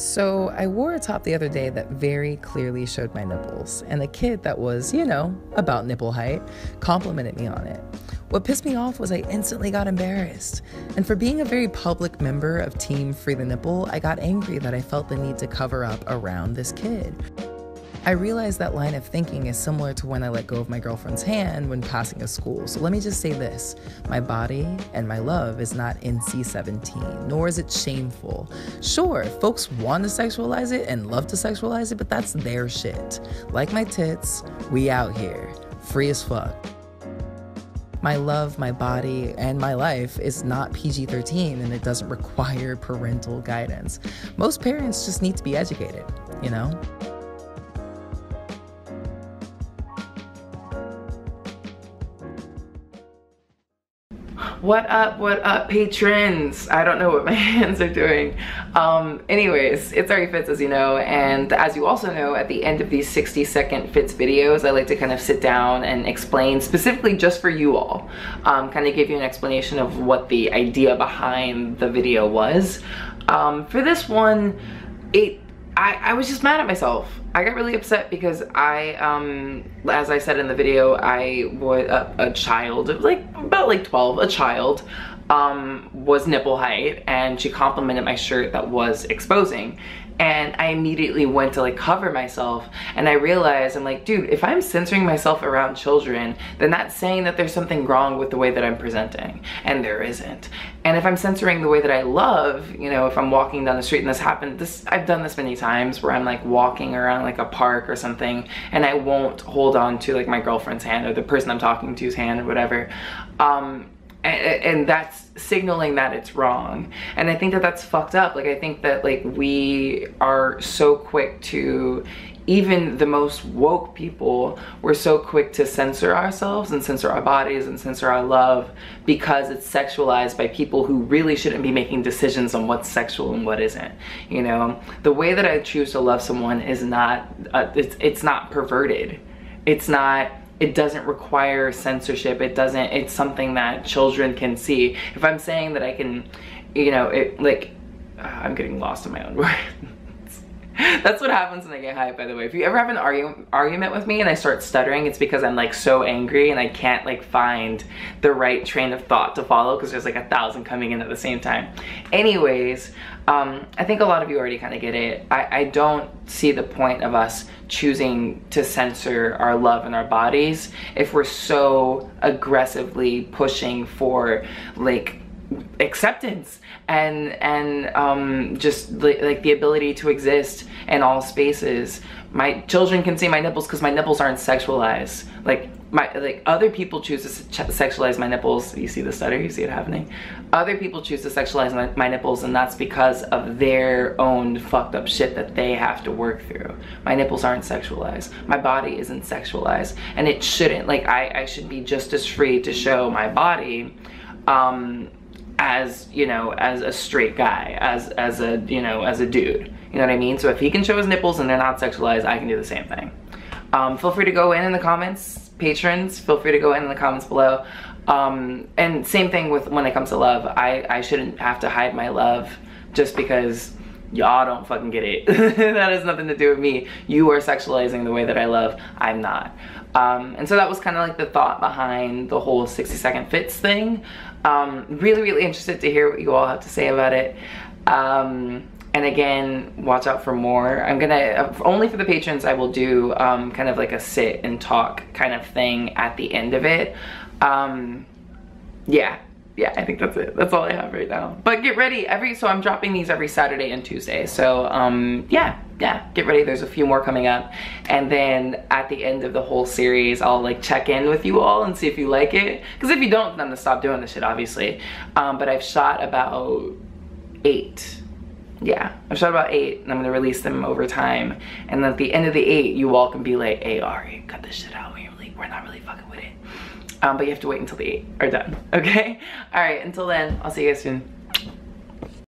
So I wore a top the other day that very clearly showed my nipples, and the kid that was, about nipple height, complimented me on it. What pissed me off was I instantly got embarrassed. And for being a very public member of Team Free the Nipple, I got angry that I felt the need to cover up around this kid. I realized that line of thinking is similar to when I let go of my girlfriend's hand when passing a school. So let me just say this, my body and my love is not NC-17, nor is it shameful. Sure, folks want to sexualize it and love to sexualize it, but that's their shit. Like my tits, we out here, free as fuck. My love, my body, and my life is not PG-13, and it doesn't require parental guidance. Most parents just need to be educated, What up, patrons? I don't know what my hands are doing. Anyways, it's Ari Fits, as you know, and as you also know, at the end of these 60-second Fits videos, I like to kind of sit down and explain specifically just for you all, kind of give you an explanation of what the idea behind the video was. For this one, I was just mad at myself. I got really upset because as I said in the video, I was a child, about 12, a child, was nipple height, and she complimented my shirt that was exposing. And I immediately went to cover myself, and I realized, I'm like, dude, if I'm censoring myself around children, then that's saying that there's something wrong with the way that I'm presenting, and there isn't. And if I'm censoring the way that I love, if I'm walking down the street, and this happened, I've done this many times where I'm walking around a park or something, and I won't hold on to my girlfriend's hand or the person I'm talking to's hand or whatever. And that's signaling that it's wrong. And I think that that's fucked up. I think that we are so quick to, even the most woke people, we're so quick to censor ourselves and censor our bodies and censor our love because it's sexualized by people who really shouldn't be making decisions on what's sexual and what isn't. The way that I choose to love someone is not, it's not perverted. It doesn't require censorship. It's something that children can see. If I'm saying that I can, I'm getting lost in my own words. That's what happens when I get hyped, by the way. If you ever have an argument with me and I start stuttering, it's because I'm so angry and I can't find the right train of thought to follow because there's 1,000 coming in at the same time. Anyways, I think a lot of you already kind of get it. I don't see the point of us choosing to censor our love and our bodies if we're so aggressively pushing for acceptance and just the ability to exist in all spaces. My children can see my nipples because my nipples aren't sexualized. Other people choose to sexualize my nipples. You see the stutter? You see it happening? Other people choose to sexualize my nipples, and that's because of their own fucked up shit that they have to work through. My nipples aren't sexualized. My body isn't sexualized, and it shouldn't. I should be just as free to show my body as a straight guy, as a dude. You know what I mean? So if he can show his nipples and they're not sexualized, I can do the same thing. Feel free to go in the comments, patrons. Feel free to go in the comments below. And same thing with when it comes to love. I shouldn't have to hide my love just because y'all don't fucking get it. That has nothing to do with me. You are sexualizing the way that I love. I'm not. And so that was kind of the thought behind the whole 60-second Fits thing. Really interested to hear what you all have to say about it. And again, watch out for more. I'm gonna, only for the patrons, I will do kind of a sit and talk kind of thing at the end of it. Yeah, I think that's it. That's all I have right now. But get ready, so I'm dropping these every Saturday and Tuesday. So yeah, get ready. There's a few more coming up. And then at the end of the whole series, I'll check in with you all and see if you like it. Because if you don't, then I'm gonna stop doing this shit, obviously. But I've shot about 8. Yeah, I've shot about 8, and I'm gonna release them over time. And then at the end of the 8, you all can be like, hey, Ari, cut this shit out. We're not really fucking with it. But you have to wait until the 8 are done, okay? All right, until then, I'll see you guys soon.